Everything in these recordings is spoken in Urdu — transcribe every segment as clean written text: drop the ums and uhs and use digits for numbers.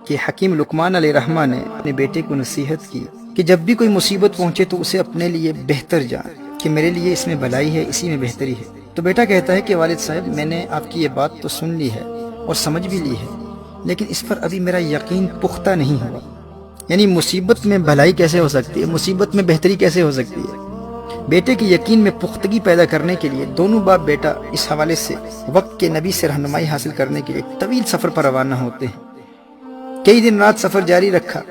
کہ حکیم لقمان علیہ الرحمہ نے اپنے بیٹے کو نصیحت کی کہ جب بھی کوئی مصیبت پہنچے تو اسے اپنے لیے بہتر جان کہ میرے لیے اس میں بھلائی ہے، اسی میں بہتری ہے۔ تو بیٹا کہتا ہے کہ والد صاحب میں نے آپ کی یہ بات تو سن لی ہے اور سمجھ بھی لی ہے، لیکن اس پر ابھی میرا یقین پختہ نہیں ہوا۔ یعنی مصیبت میں بھلائی کیسے ہو سکتی ہے، مصیبت میں بہتری کیسے ہو سکتی ہے؟ بیٹے کے یقین میں پختگی پیدا کرنے کے لیے دونوں باپ بیٹا اس حوالے سے وقت کے نبی سے رہنمائی حاصل کرنے کے لیے طویل سفر پر روانہ ہوتے ہیں۔ کئی دن رات سفر جاری رکھا،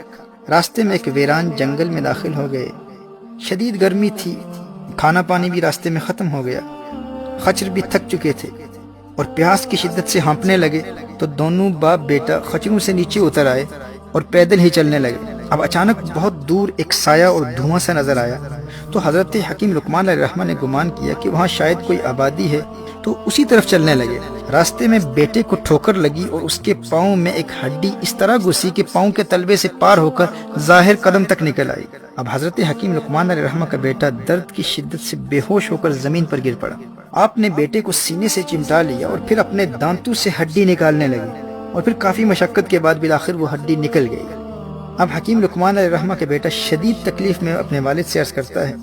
راستے میں ایک ویران جنگل میں داخل ہو گئے۔ شدید گرمی تھی، کھانا پانی بھی راستے میں ختم ہو گیا، خچر بھی تھک چکے تھے اور پیاس کی شدت سے ہانپنے لگے۔ تو دونوں باپ بیٹا خچروں سے نیچے اتر آئے اور پیدل ہی چلنے لگے۔ اب اچانک بہت دور ایک سایہ اور دھواں سا نظر آیا، تو حضرت حکیم لقمان علیہ الرحمہ نے گمان کیا کہ وہاں شاید کوئی آبادی ہے، تو اسی طرف چلنے لگے۔ راستے میں بیٹے کو ٹھوکر لگی اور اس کے پاؤں میں ایک ہڈی اس طرح گھسی کہ پاؤں کے تلوے سے پار ہو کر ظاہر قدم تک نکل آئی۔ اب حضرت حکیم لقمان علیہ الرحمہ کا بیٹا درد کی شدت سے بے ہوش ہو کر زمین پر گر پڑا۔ آپ نے بیٹے کو سینے سے چمٹا لیا اور پھر اپنے دانتوں سے ہڈی نکالنے لگے، اور پھر کافی مشقت کے بعد بالآخر وہ ہڈی نکل گئی۔ اب حکیم لقمان علیہ الرحمہ کا بیٹا شدید تکلیف میں اپنے والد سے عرض کرتا ہے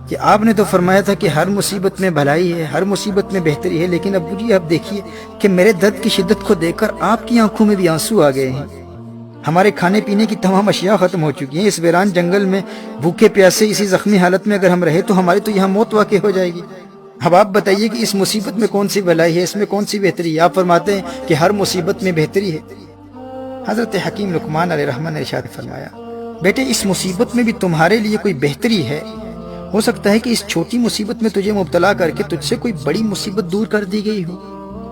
کہ آپ نے تو فرمایا تھا کہ ہر مصیبت میں بھلائی ہے، ہر مصیبت میں بہتری ہے، لیکن ابو جی آپ دیکھیے کہ میرے درد کی شدت کو دیکھ کر آپ کی آنکھوں میں بھی آنسو آ گئے ہیں۔ ہمارے کھانے پینے کی تمام اشیاء ختم ہو چکی ہیں۔ اس ویران جنگل میں بھوکے پیاسے اسی زخمی حالت میں اگر ہم رہے تو ہماری تو یہاں موت واقع ہو جائے گی۔ اب آپ بتائیے کہ اس مصیبت میں کون سی بھلائی ہے، اس میں کون سی بہتری ہے؟ آپ فرماتے ہیں کہ ہر مصیبت میں بہتری ہے۔ حضرت حکیم لقمان علیہ الرحمہ نے ارشاد فرمایا، بیٹے اس مصیبت میں بھی تمہارے لیے کوئی بہتری ہے۔ ہو سکتا ہے کہ اس چھوٹی مصیبت میں تجھے مبتلا کر کے تجھ سے کوئی بڑی مصیبت دور کر دی گئی ہو۔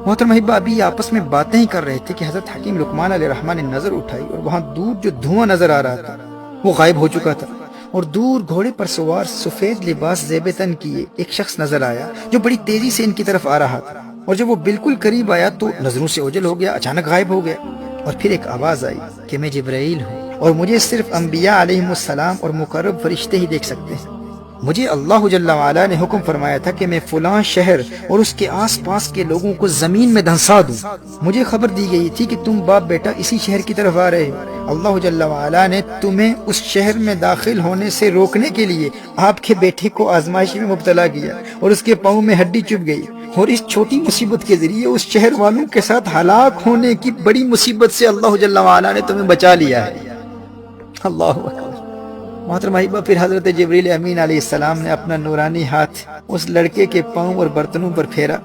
محترم احبہ، ابھی آپس میں باتیں ہی کر رہے تھے کہ حضرت حکیم لقمان علیہ الرحمہ نے نظر اٹھائی اور وہاں دور جو دھواں نظر آ رہا تھا وہ غائب ہو چکا تھا، اور دور گھوڑے پر سوار سفید لباس زیب تن کیے ایک شخص نظر آیا جو بڑی تیزی سے ان کی طرف آ رہا تھا، اور جب وہ بالکل قریب آیا تو نظروں سے اوجھل ہو گیا، اچانک غائب ہو گیا۔ اور پھر ایک آواز آئی کہ میں جبرائیل ہوں اور مجھے صرف انبیاء علیہم السلام اور مقرب فرشتے ہی دیکھ سکتے ہیں۔ مجھے اللہ جل وعلا نے حکم فرمایا تھا کہ میں فلاں شہر اور اس کے آس پاس کے لوگوں کو زمین میں دھنسا دوں۔ مجھے خبر دی گئی تھی کہ تم باپ بیٹا اسی شہر کی طرف آ رہے ہو۔ اللہ جل وعلا نے تمہیں اس شہر میں داخل ہونے سے روکنے کے لیے آپ کے بیٹے کو آزمائش میں مبتلا کیا اور اس کے پاؤں میں ہڈی چبھ گئی، اور اس چھوٹی مصیبت کے ذریعے اس شہر والوں کے ساتھ ہلاک ہونے کی بڑی مصیبت سے اللہ جل وعلا نے تمہیں بچا لیا ہے۔ اللہ اکبر۔ محترم احبہ، پھر حضرت جبریل امین علیہ السلام نے اپنا نورانی ہاتھ اس لڑکے کے پاؤں اور برتنوں پر پھیرا،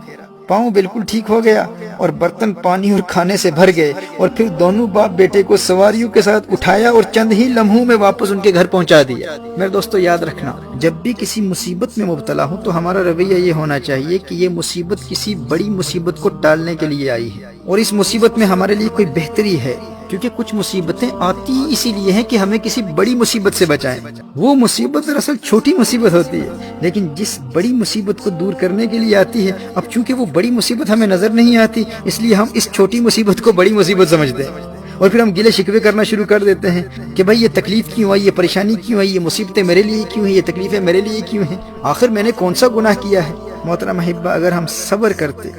پاؤں بالکل ٹھیک ہو گیا اور برتن پانی اور کھانے سے بھر گئے، اور پھر دونوں باپ بیٹے کو سواریوں کے ساتھ اٹھایا اور چند ہی لمحوں میں واپس ان کے گھر پہنچا دیا۔ میرے دوستو یاد رکھنا، جب بھی کسی مصیبت میں مبتلا ہو تو ہمارا رویہ یہ ہونا چاہیے کہ یہ مصیبت کسی بڑی مصیبت کو ٹالنے کے لیے آئی ہے، اور اس مصیبت میں ہمارے لیے کوئی بہتری ہے، کیونکہ کچھ مصیبتیں آتی اسی لیے ہیں کہ ہمیں کسی بڑی مصیبت سے بچائیں۔ وہ مصیبت دراصل چھوٹی مصیبت ہوتی ہے، لیکن جس بڑی مصیبت کو دور کرنے کے لیے آتی ہے، اب چونکہ وہ بڑی مصیبت ہمیں نظر نہیں آتی، اس لیے ہم اس چھوٹی مصیبت کو بڑی مصیبت سمجھتے ہیں، اور پھر ہم گلے شکوے کرنا شروع کر دیتے ہیں کہ بھائی یہ تکلیف کیوں آئی، یہ پریشانی کیوں آئی، یہ مصیبتیں میرے لیے کیوں ہیں، یہ تکلیفیں میرے لیے کیوں ہیں، آخر میں نے کون سا گناہ کیا ہے؟ محترم احبہ، اگر ہم صبر کرتے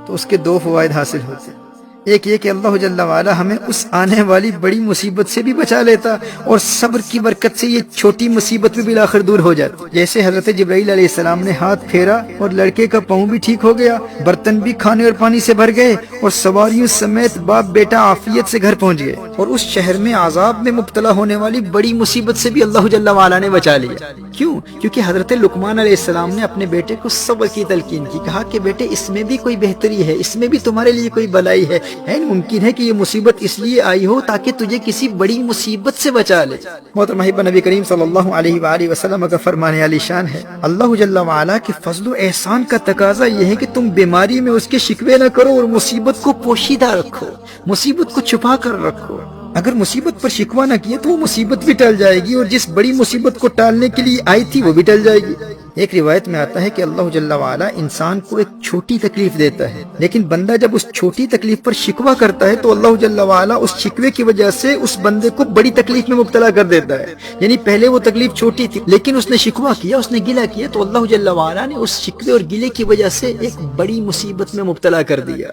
تو اس کے دو فوائد حاصل ہوتے۔ ایک یہ کہ اللہ جل وعلا ہمیں اس آنے والی بڑی مصیبت سے بھی بچا لیتا، اور صبر کی برکت سے یہ چھوٹی مصیبت بھی بالآخر دور ہو جاتی۔ جیسے حضرت جبرائیل علیہ السلام نے ہاتھ پھیرا اور لڑکے کا پاؤں بھی ٹھیک ہو گیا، برتن بھی کھانے اور پانی سے بھر گئے، اور سواریوں سمیت باپ بیٹا عافیت سے گھر پہنچ گئے، اور اس شہر میں عذاب میں مبتلا ہونے والی بڑی مصیبت سے بھی اللہ جل وعلا نے بچا لیا۔ کیوں؟ کیونکہ حضرت لقمان علیہ السلام نے اپنے بیٹے کو صبر کی تلقین کی، کہا کہ بیٹے اس میں بھی کوئی بہتری ہے، اس میں بھی تمہارے لیے کوئی بھلائی ہے، ممکن ہے کہ یہ مصیبت اس لیے آئی ہو تاکہ تجھے کسی بڑی مصیبت سے بچا لے۔ محترم احبہ، نبی کریم صلی اللہ علیہ وآلہ وسلم کا فرمان علی شان ہے، اللہ جل وعلا کے فضل و احسان کا تقاضا یہ ہے کہ تم بیماری میں اس کے شکوے نہ کرو اور مصیبت کو پوشیدہ رکھو، مصیبت کو چھپا کر رکھو۔ اگر مصیبت پر شکوہ نہ کیے تو وہ مصیبت بھی ٹل جائے گی، اور جس بڑی مصیبت کو ٹالنے کے لیے آئی تھی وہ بھی ٹل جائے گی۔ ایک روایت میں آتا ہے کہ اللہ جل وعلا انسان کو ایک چھوٹی تکلیف دیتا ہے، لیکن بندہ جب اس چھوٹی تکلیف پر شکوہ کرتا ہے تو اللہ جل وعلا اس شکوے کی وجہ سے اس بندے کو بڑی تکلیف میں مبتلا کر دیتا ہے۔ یعنی پہلے وہ تکلیف چھوٹی تھی، لیکن اس نے شکوہ کیا، اس نے گلہ کیا، تو اللہ جل وعلا نے اس شکوے اور گلے کی وجہ سے ایک بڑی مصیبت میں مبتلا کر دیا۔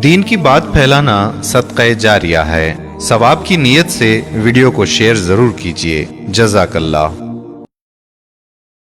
دین کی بات پھیلانا صدقہ جاریہ ہے۔ ثواب کی نیت سے ویڈیو کو شیئر ضرور کیجیے۔ جزاک اللہ۔